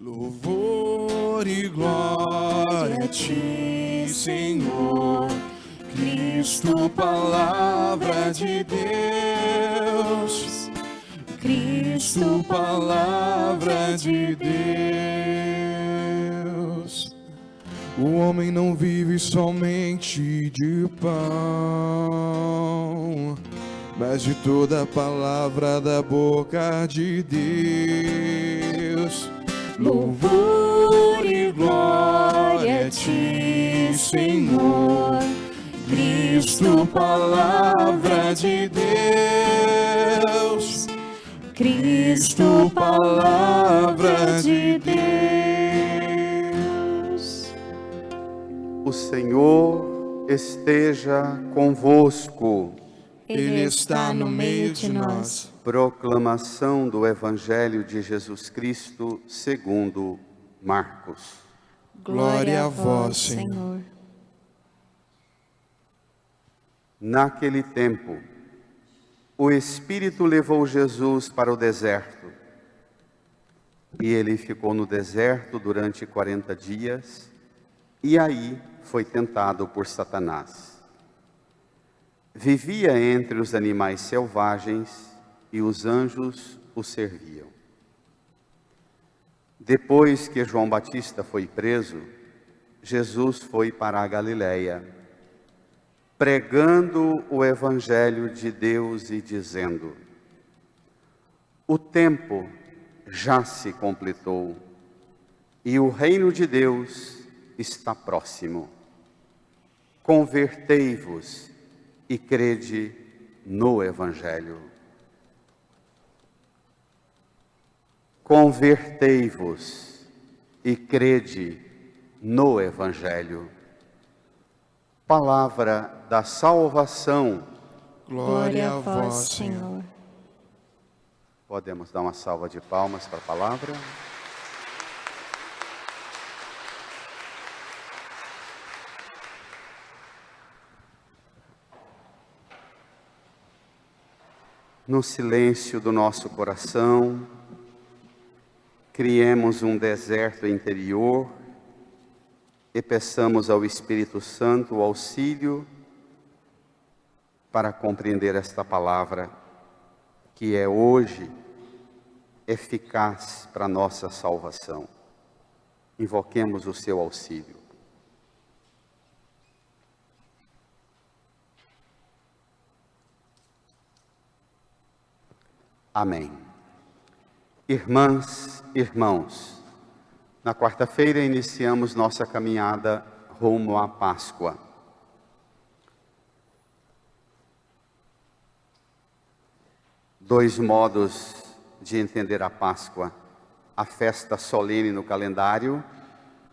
Louvor e glória a ti, Senhor, Cristo, palavra de Deus. Cristo, palavra de Deus. O homem não vive somente de pão, mas de toda palavra da boca de Deus. Louvor e glória a ti, Senhor, Cristo, palavra de Deus. Cristo, palavra de Deus. O Senhor esteja convosco. Ele está no meio de nós. Proclamação do Evangelho de Jesus Cristo segundo Marcos. Glória a vós, Senhor. Naquele tempo, o Espírito levou Jesus para o deserto. E ele ficou no deserto durante 40 dias, e aí foi tentado por Satanás. Vivia entre os animais selvagens, e os anjos o serviam. Depois que João Batista foi preso, Jesus foi para a Galileia, pregando o Evangelho de Deus e dizendo: o tempo já se completou e o reino de Deus está próximo. Convertei-vos e crede no Evangelho. Convertei-vos e crede no Evangelho. Palavra da salvação. Glória a vós, Senhor. Podemos dar uma salva de palmas para a palavra. No silêncio do nosso coração, criemos um deserto interior e peçamos ao Espírito Santo o auxílio para compreender esta palavra, que é hoje eficaz para a nossa salvação. Invoquemos o seu auxílio. Amém. Irmãs, irmãos, na quarta-feira iniciamos nossa caminhada rumo à Páscoa. Dois modos de entender a Páscoa: a festa solene no calendário,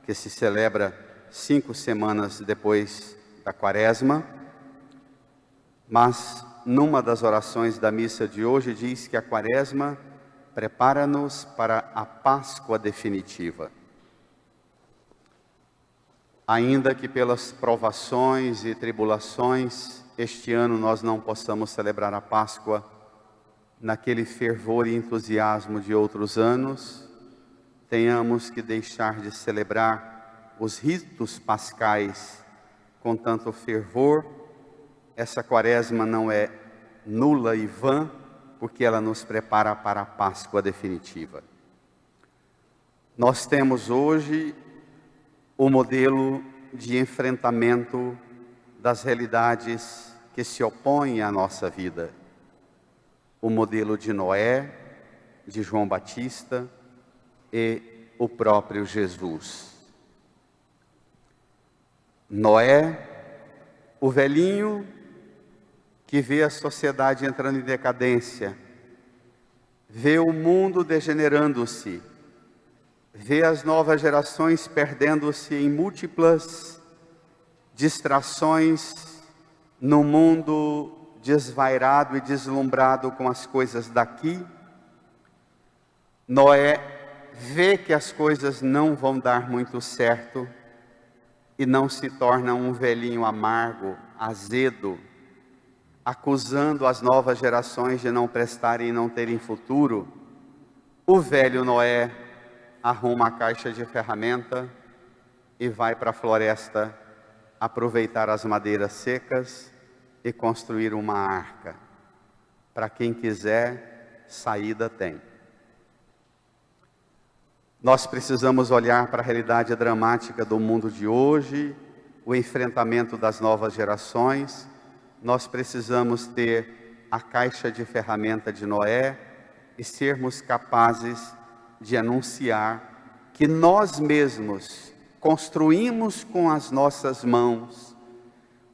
que se celebra 5 semanas depois da Quaresma, mas numa das orações da missa de hoje diz que a Quaresma prepara-nos para a Páscoa definitiva. Ainda que pelas provações e tribulações, este ano nós não possamos celebrar a Páscoa naquele fervor e entusiasmo de outros anos, tenhamos que deixar de celebrar os ritos pascais com tanto fervor. Essa Quaresma não é nula e vã, porque ela nos prepara para a Páscoa definitiva. Nós temos hoje o modelo de enfrentamento das realidades que se opõem à nossa vida. O modelo de Noé, de João Batista e o próprio Jesus. Noé, o velhinho que vê a sociedade entrando em decadência, vê o mundo degenerando-se, vê as novas gerações perdendo-se em múltiplas distrações no mundo desvairado e deslumbrado com as coisas daqui. Noé vê que as coisas não vão dar muito certo e não se torna um velhinho amargo, azedo, acusando as novas gerações de não prestarem e não terem futuro. O velho Noé arruma a caixa de ferramenta e vai para a floresta aproveitar as madeiras secas e construir uma arca. Para quem quiser, saída tem. Nós precisamos olhar para a realidade dramática do mundo de hoje, o enfrentamento das novas gerações. Nós precisamos ter a caixa de ferramenta de Noé e sermos capazes de anunciar que nós mesmos construímos com as nossas mãos,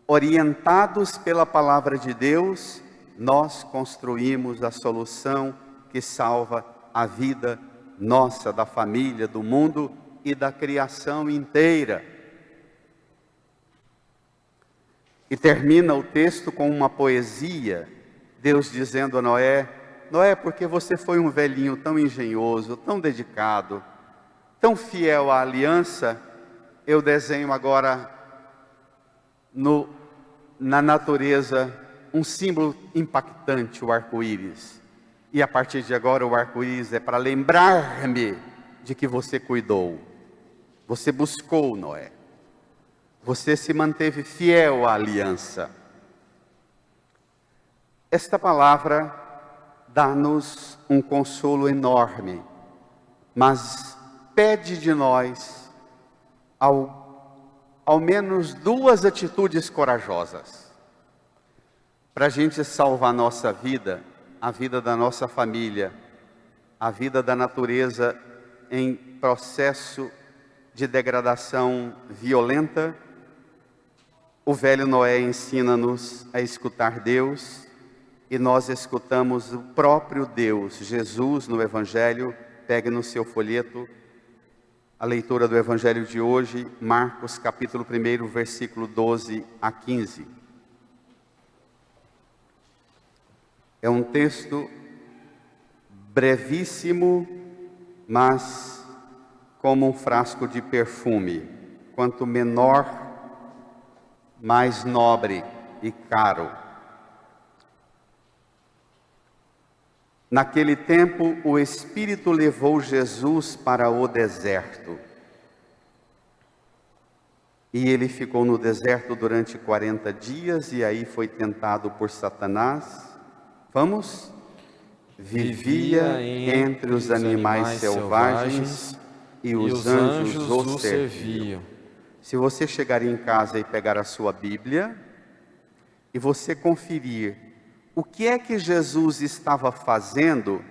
orientados pela palavra de Deus, nós construímos a solução que salva a vida nossa, da família, do mundo e da criação inteira. E termina o texto com uma poesia, Deus dizendo a Noé: Noé, porque você foi um velhinho tão engenhoso, tão dedicado, tão fiel à aliança, eu desenho agora na natureza um símbolo impactante, o arco-íris. E a partir de agora o arco-íris é para lembrar-me de que você cuidou, você buscou, Noé, você se manteve fiel à aliança. Esta palavra dá-nos um consolo enorme, mas pede de nós ao menos duas atitudes corajosas para a gente salvar a nossa vida, a vida da nossa família, a vida da natureza em processo de degradação violenta. O velho Noé ensina-nos a escutar Deus, e nós escutamos o próprio Deus, Jesus, no Evangelho. Pegue no seu folheto a leitura do Evangelho de hoje, Marcos capítulo 1, versículo 12 a 15. É um texto brevíssimo, mas como um frasco de perfume. Quanto menor, mais nobre e caro. Naquele tempo, o Espírito levou Jesus para o deserto. E ele ficou no deserto durante 40 dias, e aí foi tentado por Satanás. Vamos? Vivia entre os animais selvagens, e os anjos o serviam. Se você chegar em casa e pegar a sua Bíblia, e você conferir o que é que Jesus estava fazendo,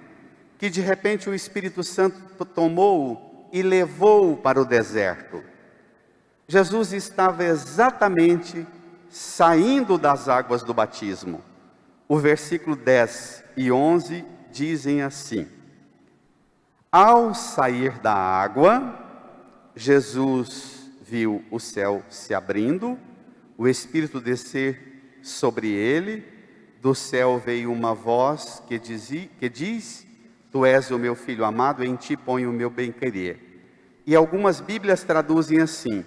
que de repente o Espírito Santo tomou e levou para o deserto. Jesus estava exatamente saindo das águas do batismo. O versículo 10 e 11 dizem assim: ao sair da água, Jesus viu o céu se abrindo, o Espírito descer sobre ele. Do céu veio uma voz que diz: Tu és o meu filho amado, em ti ponho o meu bem-querer. E algumas Bíblias traduzem assim: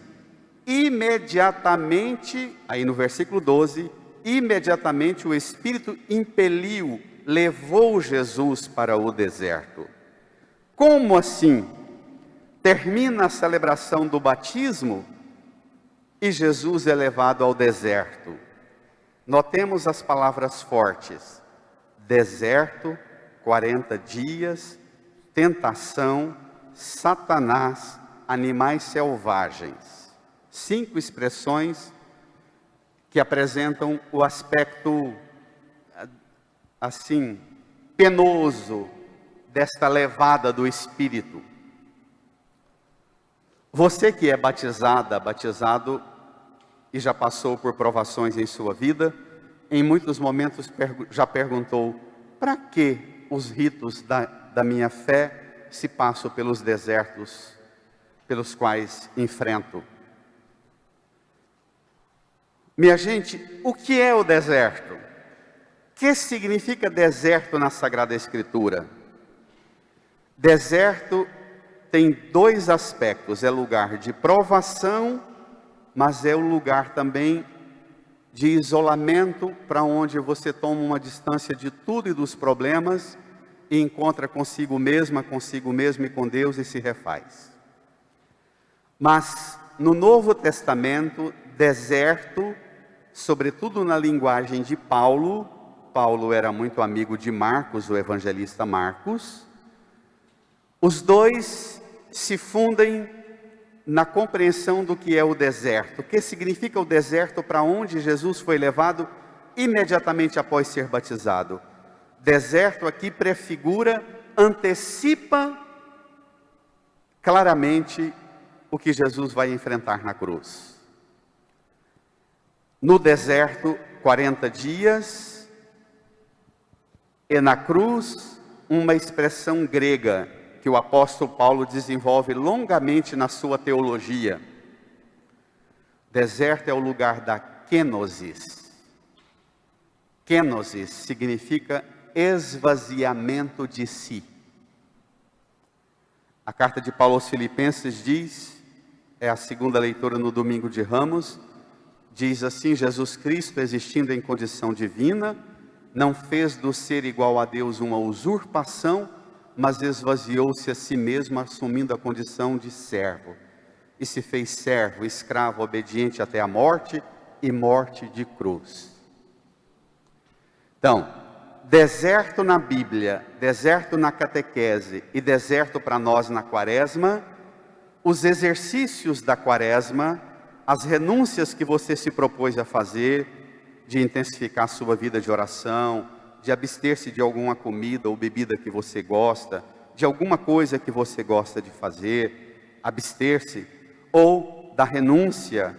imediatamente, aí no versículo 12, imediatamente o Espírito impeliu, levou Jesus para o deserto. Como assim? Termina a celebração do batismo e Jesus é levado ao deserto. Notemos as palavras fortes: deserto, 40 dias, tentação, Satanás, animais selvagens. 5 expressões que apresentam o aspecto, assim, penoso desta levada do Espírito. Você que é batizado e já passou por provações em sua vida, em muitos momentos já perguntou: para que os ritos da minha fé se passo pelos desertos pelos quais enfrento? Minha gente, o que é o deserto? O que significa deserto na Sagrada Escritura? Deserto tem 2 aspectos: é lugar de provação, mas é um lugar também de isolamento, para onde você toma uma distância de tudo e dos problemas, e encontra consigo mesmo e com Deus e se refaz. Mas no Novo Testamento, deserto, sobretudo na linguagem de Paulo, Paulo era muito amigo de Marcos, o evangelista Marcos, os dois se fundem na compreensão do que é o deserto. O que significa o deserto para onde Jesus foi levado imediatamente após ser batizado? Deserto aqui prefigura, antecipa claramente o que Jesus vai enfrentar na cruz. No deserto, 40 dias, e na cruz, uma expressão grega que o apóstolo Paulo desenvolve longamente na sua teologia. Deserto é o lugar da kenosis. Kenosis significa esvaziamento de si. A carta de Paulo aos Filipenses diz, é a segunda leitura no domingo de Ramos, diz assim: Jesus Cristo, existindo em condição divina, não fez do ser igual a Deus uma usurpação, mas esvaziou-se a si mesmo, assumindo a condição de servo. E se fez servo, escravo, obediente até a morte, e morte de cruz. Então, deserto na Bíblia, deserto na catequese e deserto para nós na quaresma, os exercícios da quaresma, as renúncias que você se propôs a fazer, de intensificar a sua vida de oração, de abster-se de alguma comida ou bebida que você gosta, de alguma coisa que você gosta de fazer, abster-se, ou da renúncia,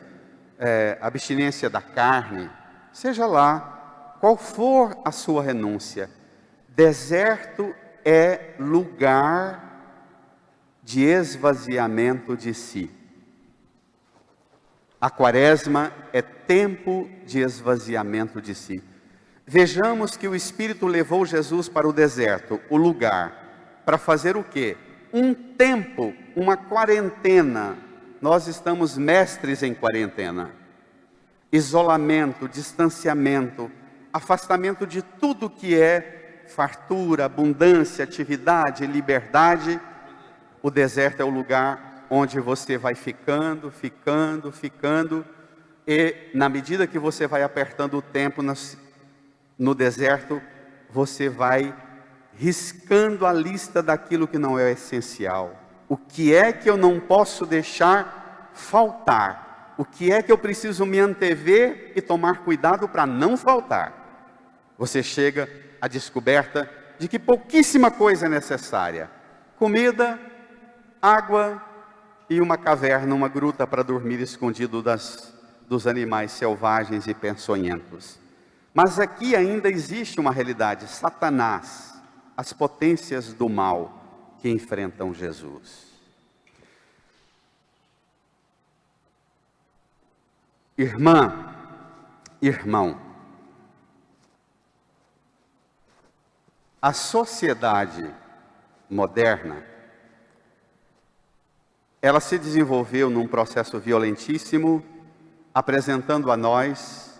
abstinência da carne, seja lá qual for a sua renúncia. Deserto é lugar de esvaziamento de si. A quaresma é tempo de esvaziamento de si. Vejamos que o Espírito levou Jesus para o deserto, o lugar, para fazer o quê? Um tempo, uma quarentena. Nós estamos mestres em quarentena. Isolamento, distanciamento, afastamento de tudo que é fartura, abundância, atividade, liberdade. O deserto é o lugar onde você vai ficando, e na medida que você vai apertando o tempo no deserto, você vai riscando a lista daquilo que não é essencial. O que é que eu não posso deixar faltar? O que é que eu preciso me antever e tomar cuidado para não faltar? Você chega à descoberta de que pouquíssima coisa é necessária. Comida, água e uma caverna, uma gruta para dormir escondido dos animais selvagens e peçonhentos. Mas aqui ainda existe uma realidade: Satanás, as potências do mal que enfrentam Jesus. Irmã, irmão, a sociedade moderna, ela se desenvolveu num processo violentíssimo, apresentando a nós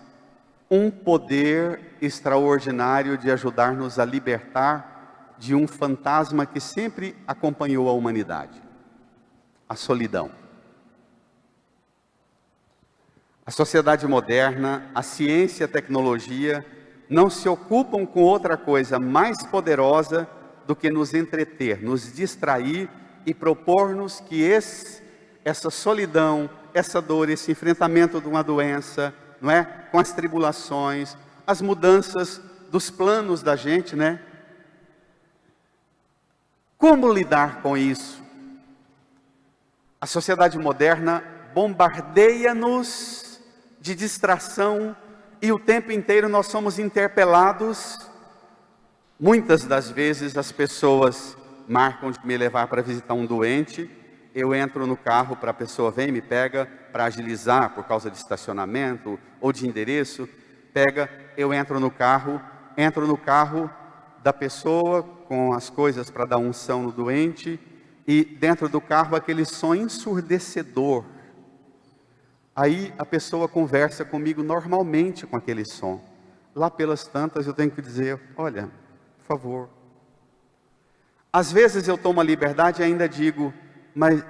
um poder extraordinário de ajudar-nos a libertar de um fantasma que sempre acompanhou a humanidade: a solidão. A sociedade moderna, a ciência e a tecnologia não se ocupam com outra coisa mais poderosa do que nos entreter, nos distrair e propor-nos que essa solidão, essa dor, esse enfrentamento de uma doença, não é? Com as tribulações, as mudanças dos planos da gente, né? Como lidar com isso? A sociedade moderna bombardeia-nos de distração e o tempo inteiro nós somos interpelados. Muitas das vezes as pessoas marcam de me levar para visitar um doente, eu entro no carro para a pessoa vem, me pega para agilizar por causa de estacionamento ou de endereço, eu entro no carro da pessoa com as coisas para dar unção no doente, e dentro do carro aquele som ensurdecedor. Aí a pessoa conversa comigo normalmente com aquele som. Lá pelas tantas eu tenho que dizer: olha, por favor, Às vezes eu tomo a liberdade e ainda digo, mas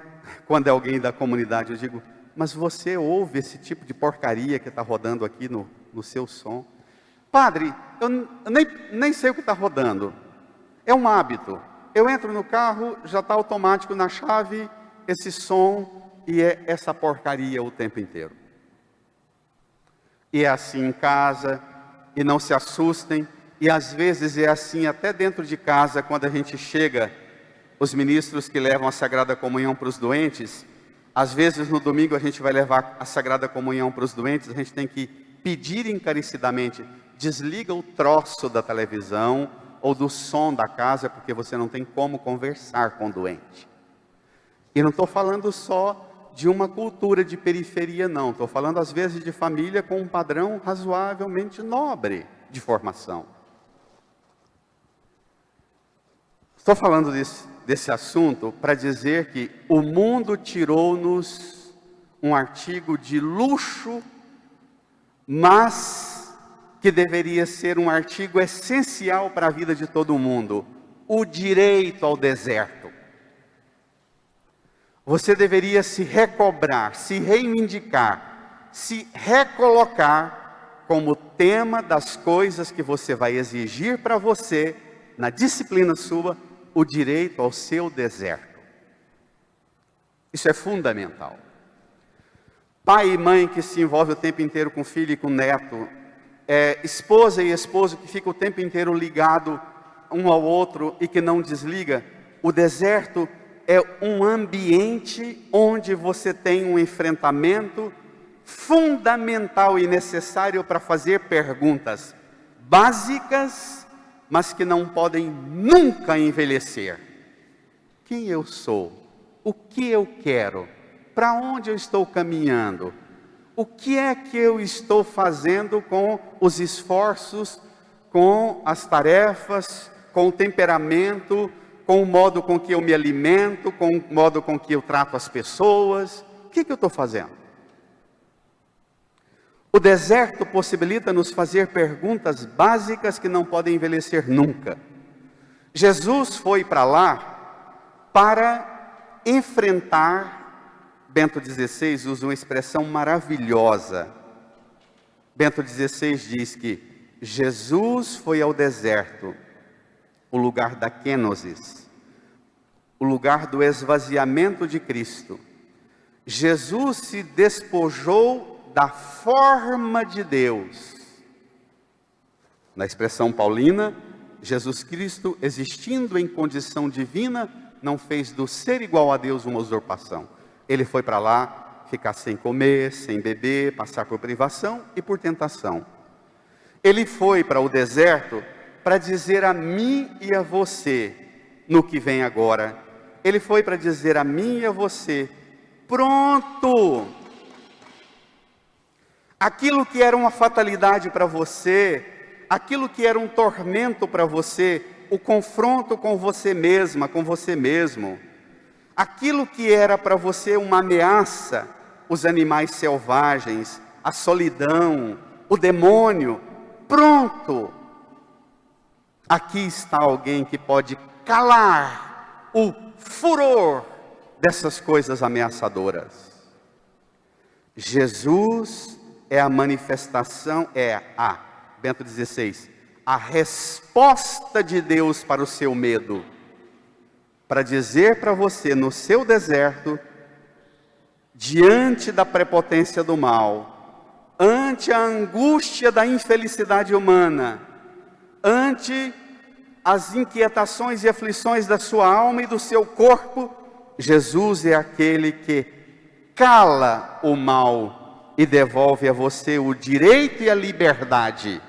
quando é alguém da comunidade, eu digo, mas você ouve esse tipo de porcaria que está rodando aqui no seu som? Padre, eu nem sei o que está rodando. É um hábito. Eu entro no carro, já está automático na chave, esse som, e é essa porcaria o tempo inteiro. E é assim em casa, e não se assustem, e às vezes é assim até dentro de casa, quando a gente chega, os ministros que levam a Sagrada Comunhão para os doentes, às vezes no domingo a gente vai levar a Sagrada Comunhão para os doentes, a gente tem que pedir encarecidamente, desliga o troço da televisão ou do som da casa, porque você não tem como conversar com o doente. E não estou falando só de uma cultura de periferia, não. Estou falando às vezes de família com um padrão razoavelmente nobre de formação. Estou falando desse assunto para dizer que o mundo tirou-nos um artigo de luxo, mas que deveria ser um artigo essencial para a vida de todo mundo: o direito ao deserto. Você deveria se recobrar, se reivindicar, se recolocar como tema das coisas que você vai exigir para você, na disciplina sua, o direito ao seu deserto. Isso é fundamental. Pai e mãe que se envolvem o tempo inteiro com filho e com neto, esposa e esposo que ficam o tempo inteiro ligado um ao outro e que não desliga, o deserto é um ambiente onde você tem um enfrentamento fundamental e necessário para fazer perguntas básicas, mas que não podem nunca envelhecer. Quem eu sou? O que eu quero? Para onde eu estou caminhando? O que é que eu estou fazendo com os esforços, com as tarefas, com o temperamento, com o modo com que eu me alimento, com o modo com que eu trato as pessoas? O que eu estou fazendo? O deserto possibilita nos fazer perguntas básicas que não podem envelhecer nunca. Jesus foi para lá para enfrentar, Bento XVI usa uma expressão maravilhosa. Bento XVI diz que Jesus foi ao deserto, o lugar da kenosis, o lugar do esvaziamento de Cristo. Jesus se despojou da forma de Deus. Na expressão paulina, Jesus Cristo, existindo em condição divina, não fez do ser igual a Deus uma usurpação. Ele foi para lá ficar sem comer, sem beber, passar por privação e por tentação. Ele foi para o deserto para dizer a mim e a você, no que vem agora, ele foi para dizer a mim e a você, pronto! Aquilo que era uma fatalidade para você, aquilo que era um tormento para você, o confronto com você mesma, com você mesmo, aquilo que era para você uma ameaça, os animais selvagens, a solidão, o demônio, pronto! Aqui está alguém que pode calar o furor dessas coisas ameaçadoras. Jesus é a manifestação, Bento XVI, a resposta de Deus para o seu medo, para dizer para você no seu deserto, diante da prepotência do mal, ante a angústia da infelicidade humana, ante as inquietações e aflições da sua alma e do seu corpo, Jesus é aquele que cala o mal e devolve a você o direito e a liberdade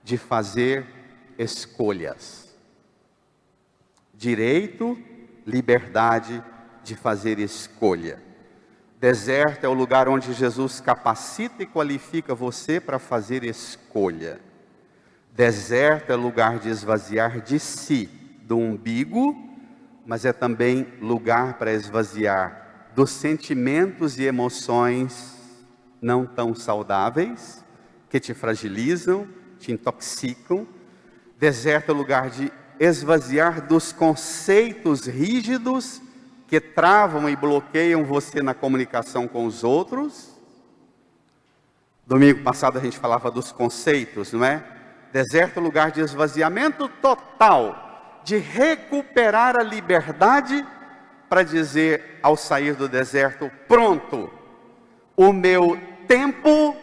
de fazer escolhas. Direito, liberdade de fazer escolha. Deserto é o lugar onde Jesus capacita e qualifica você para fazer escolha. Deserto é lugar de esvaziar de si, do umbigo, mas é também lugar para esvaziar dos sentimentos e emoções não tão saudáveis, que te fragilizam, te intoxicam. Deserto é lugar de esvaziar dos conceitos rígidos que travam e bloqueiam você na comunicação com os outros. Domingo passado a gente falava dos conceitos, não é? Deserto, lugar de esvaziamento total, de recuperar a liberdade para dizer ao sair do deserto: pronto, o meu tempo,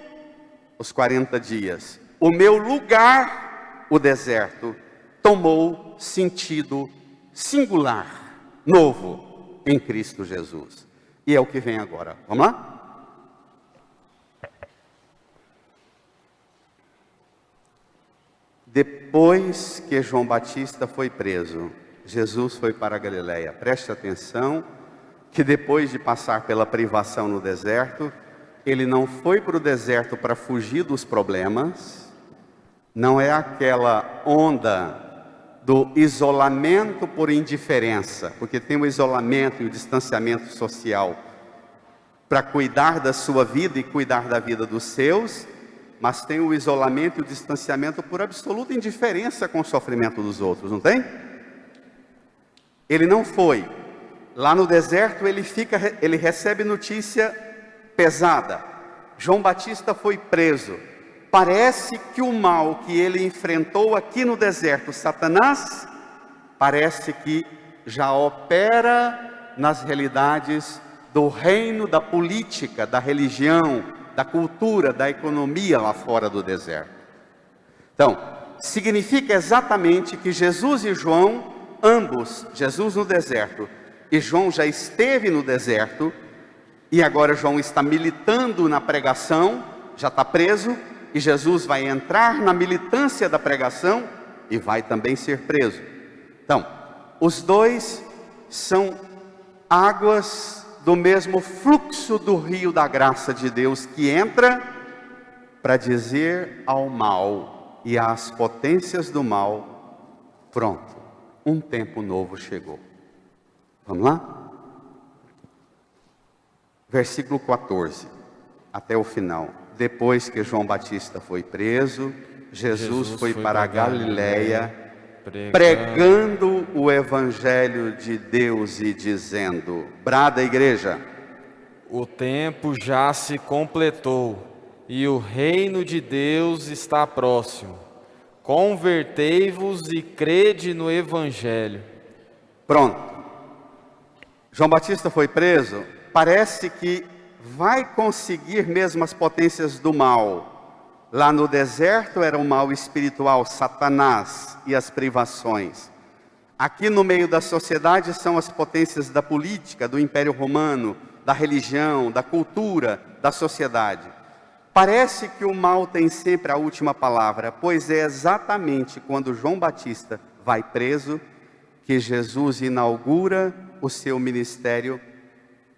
os 40 dias, o meu lugar, o deserto, tomou sentido singular, novo, em Cristo Jesus. E é o que vem agora. Vamos lá? Depois que João Batista foi preso, Jesus foi para a Galileia. Preste atenção que depois de passar pela privação no deserto, ele não foi para o deserto para fugir dos problemas. Não é aquela onda do isolamento por indiferença, porque tem o isolamento e o distanciamento social para cuidar da sua vida e cuidar da vida dos seus, mas tem o isolamento e o distanciamento por absoluta indiferença com o sofrimento dos outros, não tem? Ele não foi. Lá no deserto ele recebe notícia pesada. João Batista foi preso. Parece que o mal que ele enfrentou aqui no deserto, Satanás, parece que já opera nas realidades do reino, da política, da religião, da cultura, da economia lá fora do deserto. Então, significa exatamente que Jesus e João, ambos, Jesus no deserto e João já esteve no deserto, e agora João está militando na pregação, já está preso, e Jesus vai entrar na militância da pregação e vai também ser preso. Então, os dois são águas do mesmo fluxo do rio da graça de Deus, que entra para dizer ao mal e às potências do mal: pronto, um tempo novo chegou. Vamos lá? Versículo 14, até o final. Depois que João Batista foi preso, Jesus foi para a Galileia, pregando o Evangelho de Deus e dizendo: brada, igreja, o tempo já se completou e o reino de Deus está próximo. Convertei-vos e crede no Evangelho. Pronto. João Batista foi preso, parece que vai conseguir mesmo as potências do mal. Lá no deserto era o mal espiritual, Satanás e as privações. Aqui no meio da sociedade são as potências da política, do Império Romano, da religião, da cultura, da sociedade. Parece que o mal tem sempre a última palavra, pois é exatamente quando João Batista vai preso que Jesus inaugura o seu ministério,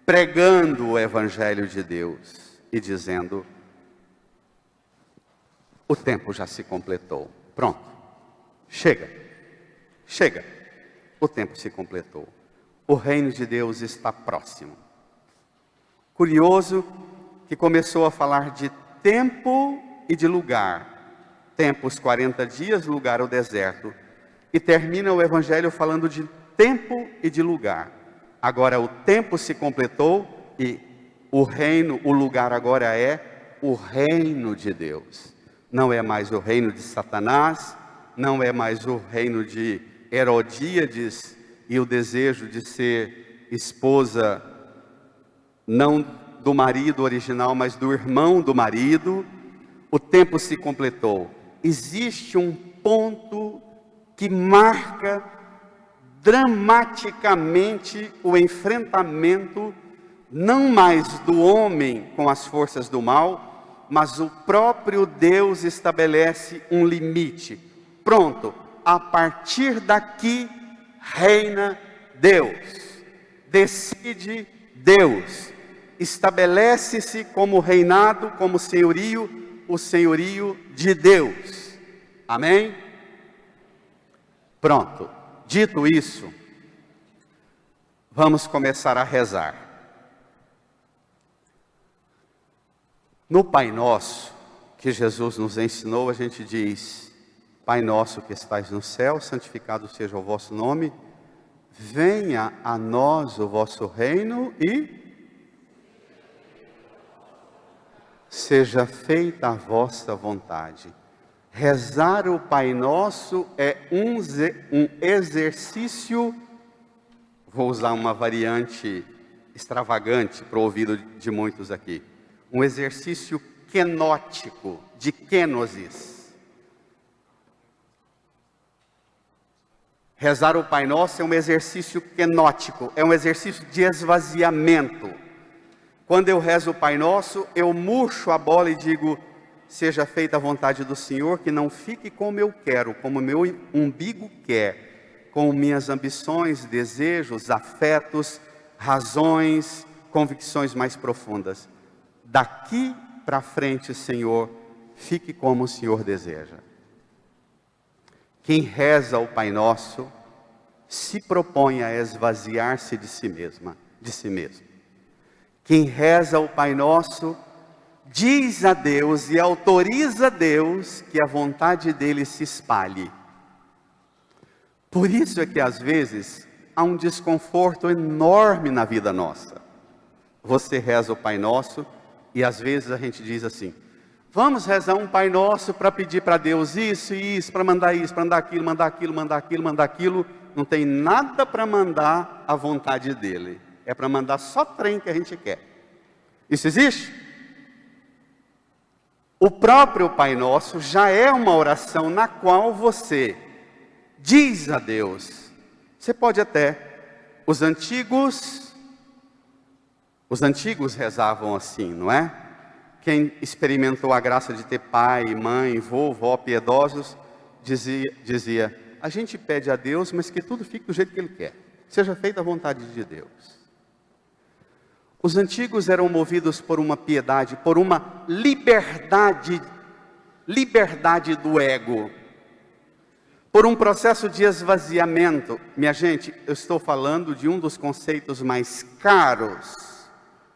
pregando o Evangelho de Deus e dizendo: o tempo já se completou, pronto, chega, o tempo se completou, o reino de Deus está próximo. Curioso que começou a falar de tempo e de lugar, tempo os 40 dias, lugar o deserto, e termina o Evangelho falando de tempo e de lugar. Agora o tempo se completou e o reino, o lugar agora é o reino de Deus. Não é mais o reino de Satanás, não é mais o reino de Herodíades e o desejo de ser esposa, não do marido original, mas do irmão do marido. O tempo se completou. Existe um ponto que marca dramaticamente o enfrentamento, não mais do homem com as forças do mal, mas o próprio Deus estabelece um limite. Pronto, a partir daqui reina Deus, decide Deus, estabelece-se como reinado, como senhorio, o senhorio de Deus. Amém? Pronto. Dito isso, vamos começar a rezar. No Pai Nosso, que Jesus nos ensinou, a gente diz: Pai nosso que estais no céu, santificado seja o vosso nome. Venha a nós o vosso reino e seja feita a vossa vontade. Rezar o Pai Nosso é um exercício, vou usar uma variante extravagante para o ouvido de muitos aqui, um exercício kenótico, de kenosis. Rezar o Pai Nosso é um exercício kenótico, é um exercício de esvaziamento. Quando eu rezo o Pai Nosso, eu murcho a bola e digo: seja feita a vontade do Senhor, que não fique como eu quero, como o meu umbigo quer, com minhas ambições, desejos, afetos, razões, convicções mais profundas. Daqui para frente, Senhor, fique como o Senhor deseja. Quem reza o Pai Nosso se propõe a esvaziar-se de si mesmo. Quem reza o Pai Nosso diz a Deus e autoriza a Deus que a vontade dele se espalhe. Por isso é que às vezes há um desconforto enorme na vida nossa. Você reza o Pai Nosso e às vezes a gente diz assim: vamos rezar um Pai Nosso para pedir para Deus isso e isso, para mandar isso, para mandar aquilo, mandar aquilo, mandar aquilo, mandar aquilo. Não tem nada para mandar a vontade dele. É para mandar só trem que a gente quer. Isso existe? O próprio Pai Nosso já é uma oração na qual você diz a Deus. Você pode até, os antigos rezavam assim, não é? Quem experimentou a graça de ter pai, mãe, vô, vó piedosos, dizia: a gente pede a Deus, mas que tudo fique do jeito que Ele quer. Seja feita a vontade de Deus. Os antigos eram movidos por uma piedade, por uma liberdade do ego, por um processo de esvaziamento. Minha gente, eu estou falando de um dos conceitos mais caros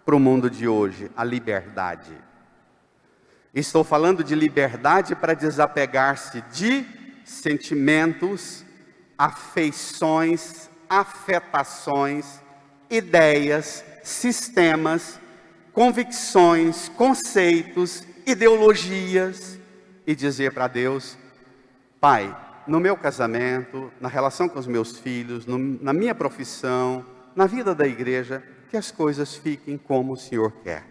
para o mundo de hoje, a liberdade. Estou falando de liberdade para desapegar-se de sentimentos, afeições, afetações, ideias, sistemas, convicções, conceitos, ideologias, e dizer para Deus: Pai, no meu casamento, na relação com os meus filhos, na minha profissão, na vida da igreja, que as coisas fiquem como o Senhor quer.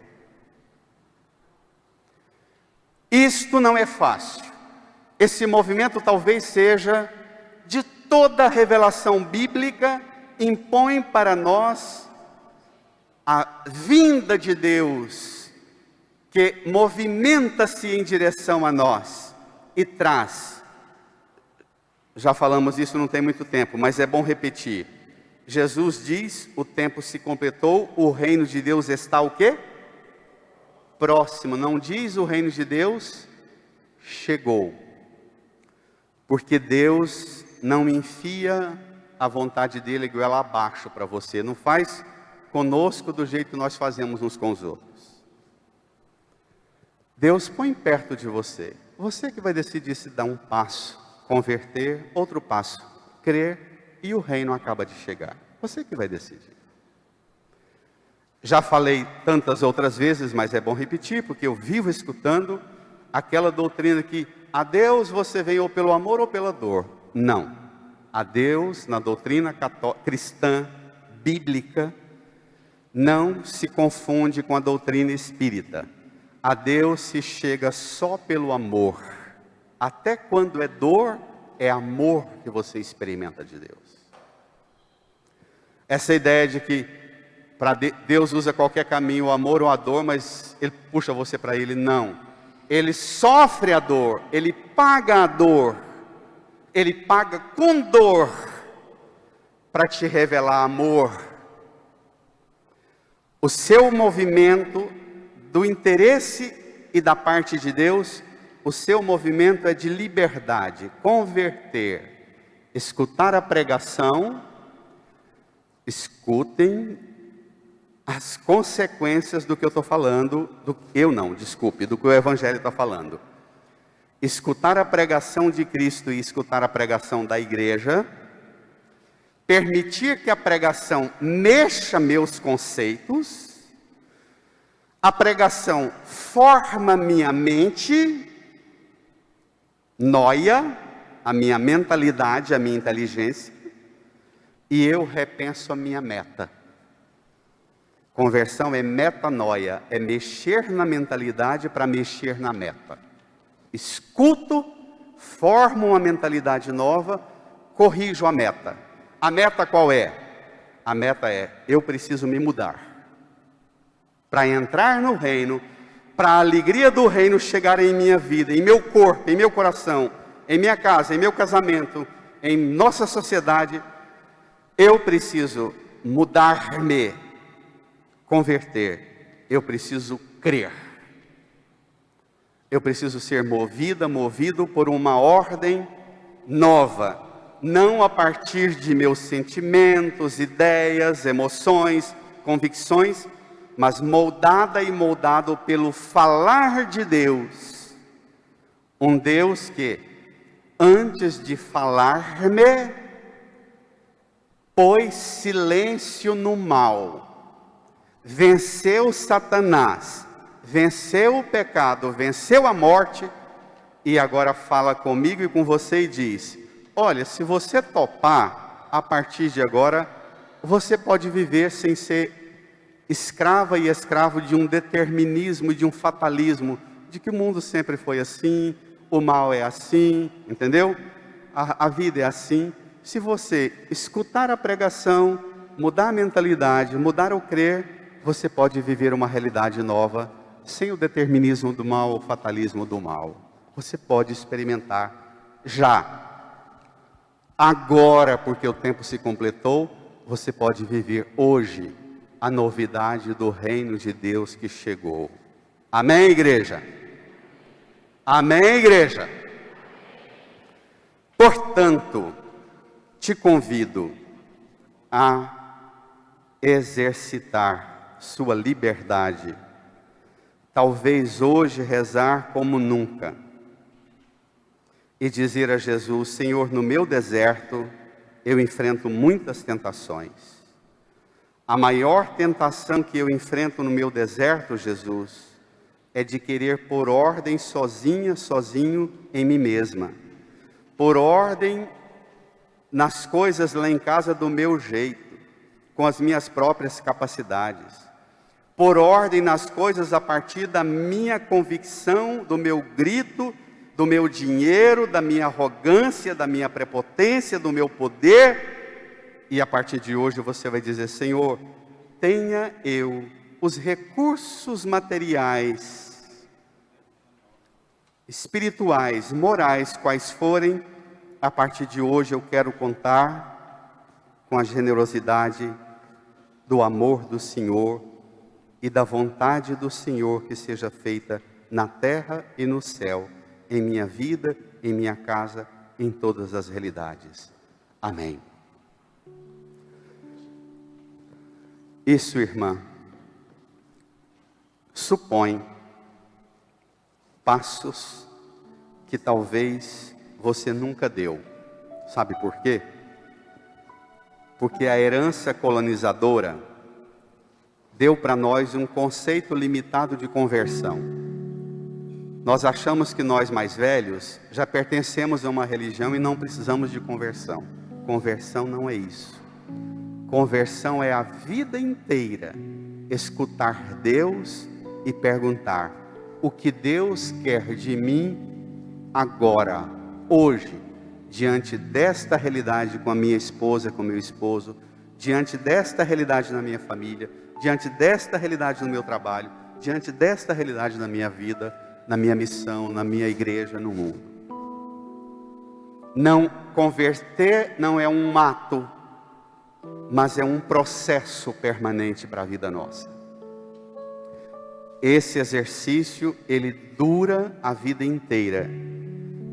Isto não é fácil. Esse movimento talvez seja de toda a revelação bíblica, impõe para nós a vinda de Deus, que movimenta-se em direção a nós e traz. Já falamos isso, não tem muito tempo, mas é bom repetir. Jesus diz: o tempo se completou, o reino de Deus está o quê? Próximo. Não diz o reino de Deus chegou. Porque Deus não enfia a vontade dele goela abaixo para você. Não faz conosco do jeito que nós fazemos uns com os outros. Deus põe perto de você. Você que vai decidir se dar um passo, converter, outro passo, crer, e o reino acaba de chegar. Você que vai decidir. Já falei tantas outras vezes, mas é bom repetir, porque eu vivo escutando aquela doutrina que a Deus você vem ou pelo amor ou pela dor. Não. A Deus, na doutrina cristã, bíblica, não se confunde com a doutrina espírita. A Deus se chega só pelo amor. Até quando é dor, é amor que você experimenta de Deus. Essa ideia de que Deus usa qualquer caminho, o amor ou a dor, mas Ele puxa você para Ele, não. Ele sofre a dor, Ele paga a dor, Ele paga com dor para te revelar amor. O seu movimento do interesse e da parte de Deus, o seu movimento é de liberdade, converter, escutar a pregação, escutem as consequências do que eu estou falando, do que o Evangelho está falando. escutar a pregação de Cristo e escutar a pregação da igreja, permitir que a pregação mexa meus conceitos, a pregação forma minha mente, noia, a minha mentalidade, a minha inteligência, e eu repenso a minha meta. Conversão é metanoia, é mexer na mentalidade para mexer na meta. Escuto, formo uma mentalidade nova, corrijo a meta. A meta qual é? A meta é, eu preciso me mudar. Para entrar no reino, para a alegria do reino chegar em minha vida, em meu corpo, em meu coração, em minha casa, em meu casamento, em nossa sociedade, eu preciso mudar-me, converter, eu preciso crer. Eu preciso ser movido por uma ordem nova, não a partir de meus sentimentos, ideias, emoções, convicções, mas moldada e moldado pelo falar de Deus. Um Deus que, antes de falar-me, pôs silêncio no mal, venceu Satanás, venceu o pecado, venceu a morte, e agora fala comigo e com você e diz: olha, se você topar, a partir de agora, você pode viver sem ser escrava e escravo de um determinismo, de um fatalismo, de que o mundo sempre foi assim, o mal é assim, entendeu? A vida é assim. Se você escutar a pregação, mudar a mentalidade, mudar o crer, você pode viver uma realidade nova, sem o determinismo do mal, o fatalismo do mal. Você pode experimentar já. Agora, porque o tempo se completou, você pode viver hoje a novidade do reino de Deus que chegou. Amém, igreja? Amém, igreja? Portanto, te convido a exercitar sua liberdade. Talvez hoje rezar como nunca. E dizer a Jesus: Senhor, no meu deserto eu enfrento muitas tentações. A maior tentação que eu enfrento no meu deserto, Jesus, é de querer pôr ordem sozinho em mim mesma. Pôr ordem nas coisas lá em casa do meu jeito, com as minhas próprias capacidades. Pôr ordem nas coisas a partir da minha convicção, do meu grito, do meu dinheiro, da minha arrogância, da minha prepotência, do meu poder. E a partir de hoje você vai dizer: Senhor, tenha eu os recursos materiais, espirituais, morais, quais forem, a partir de hoje eu quero contar com a generosidade do amor do Senhor e da vontade do Senhor que seja feita na terra e no céu, em minha vida, em minha casa, em todas as realidades. Amém. Isso, irmã, supõe passos que talvez você nunca deu. Sabe por quê? Porque a herança colonizadora deu para nós um conceito limitado de conversão. Nós achamos que nós mais velhos já pertencemos a uma religião e não precisamos de conversão. Conversão não é isso. Conversão é a vida inteira escutar Deus e perguntar: o que Deus quer de mim agora, hoje, diante desta realidade com a minha esposa, com o meu esposo, diante desta realidade na minha família, diante desta realidade no meu trabalho, diante desta realidade na minha vida, na minha missão, na minha igreja, no mundo. Não, converter não é um ato, mas é um processo permanente para a vida nossa. Esse exercício, ele dura a vida inteira.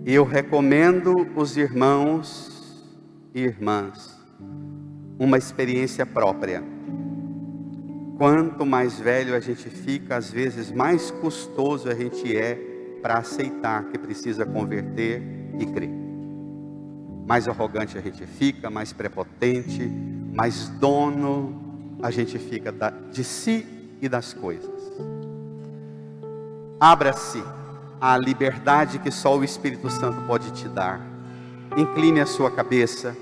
E eu recomendo os irmãos e irmãs uma experiência própria. Quanto mais velho a gente fica, às vezes mais custoso a gente é para aceitar que precisa converter e crer. Mais arrogante a gente fica, mais prepotente, mais dono a gente fica de si e das coisas. Abra-se à liberdade que só o Espírito Santo pode te dar. Incline a sua cabeça,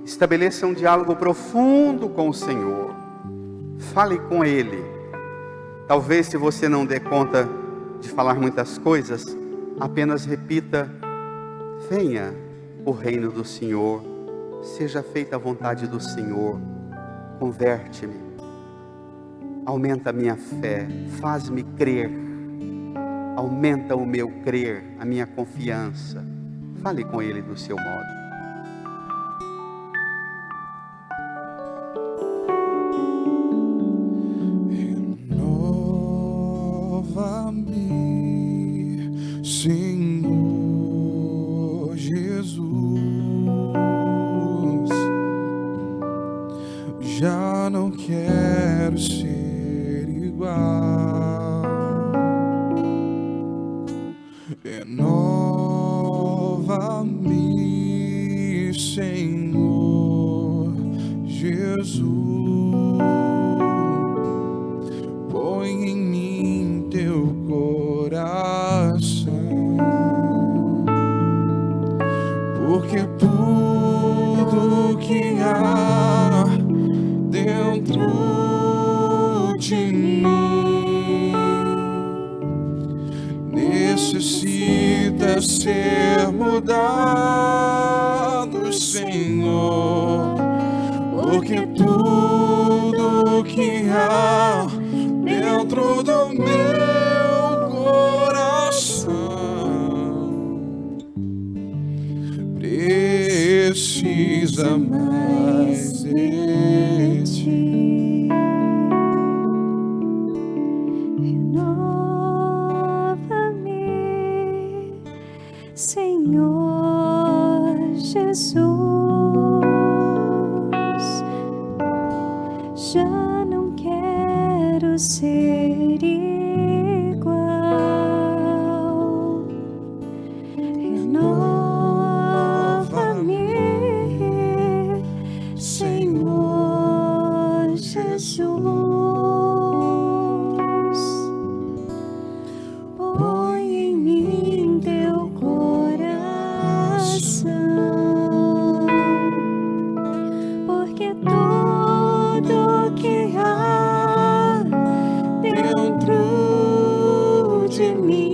estabeleça um diálogo profundo com o Senhor. Fale com Ele. Talvez, se você não dê conta de falar muitas coisas, apenas repita: venha o reino do Senhor, seja feita a vontade do Senhor, converte-me, aumenta a minha fé, faz-me crer, aumenta o meu crer, a minha confiança. Fale com Ele do seu modo. Renova-me, Senhor Jesus. Já não quero ser igual. Renova-me, Senhor Jesus. Põe em mim teu coração, porque tudo que há dentro de mim necessita ser mudado, Senhor, porque tudo que há dentro do meu coração precisa mais de ti. Renova-me, Senhor Jesus. Já não quero ser igual. Renova-me, Senhor Jesus. Põe em mim teu coração, porque tudo que há dentro de mim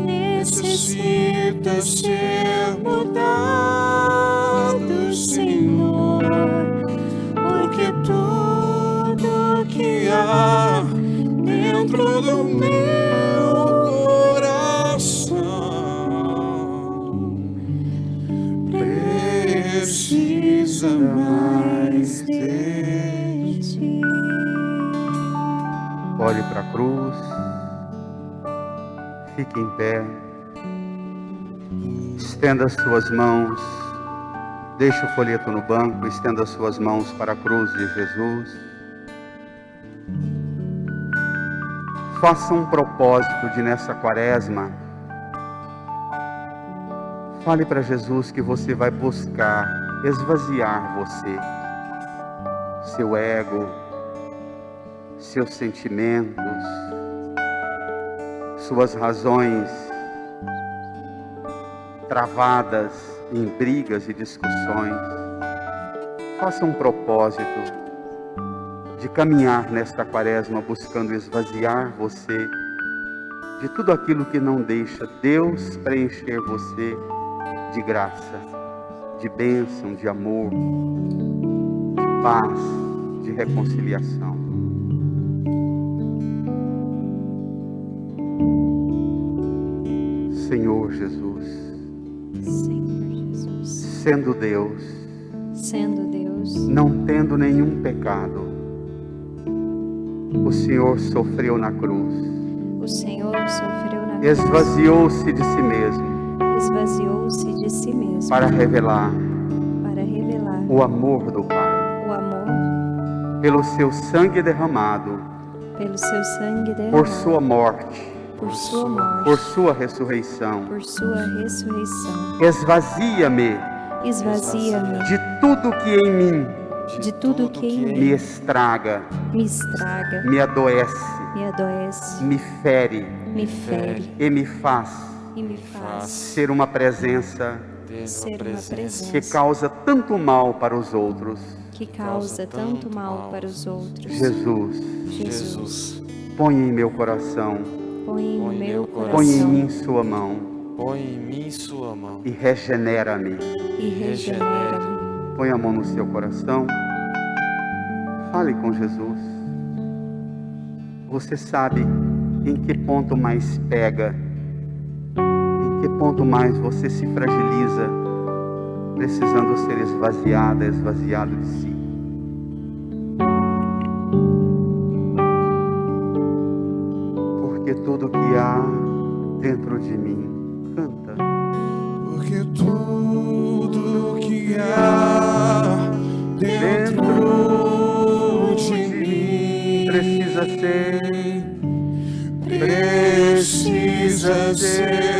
necessita ser mudado, Senhor, porque tudo que há dentro do meu coração precisa mais de ti. Olhe para a cruz, fique em pé, estenda as suas mãos, deixe o folheto no banco, estenda as suas mãos para a cruz de Jesus. Faça um propósito de, nessa quaresma, fale para Jesus que você vai buscar esvaziar você, seu ego, seus sentimentos, suas razões travadas em brigas e discussões. Faça um propósito de caminhar nesta quaresma buscando esvaziar você de tudo aquilo que não deixa Deus preencher você de graça, de bênção, de amor, de paz, de reconciliação. Senhor Jesus, sendo Deus, não tendo nenhum pecado, o Senhor sofreu na cruz, O Senhor sofreu na cruz, esvaziou-se de si mesmo esvaziou-se de si mesmo para revelar revelar o amor do Pai. o amor Pelo seu sangue derramado, pelo seu sangue derramado, por sua morte, por sua morte, por sua ressurreição. por sua ressurreição. Esvazia-me Esvazia-me de tudo que em mim de tudo que em me mim estraga, me estraga, me adoece, me adoece, me fere me fere e me faz e me faz ser uma presença ser uma que presença causa tanto mal para os outros. que causa tanto mal para os outros. Jesus, Jesus, põe em meu coração, põe no meu põe em coração mim sua mão Põe em mim sua mão e regenera-me. e regenera-me. Põe a mão no seu coração. Fale com Jesus. Você sabe em que ponto mais pega, em que ponto mais você se fragiliza, precisando ser esvaziado de si. Porque tudo que há dentro de mim canta. Porque tudo que há dentro de mim Precisa ser precisa ser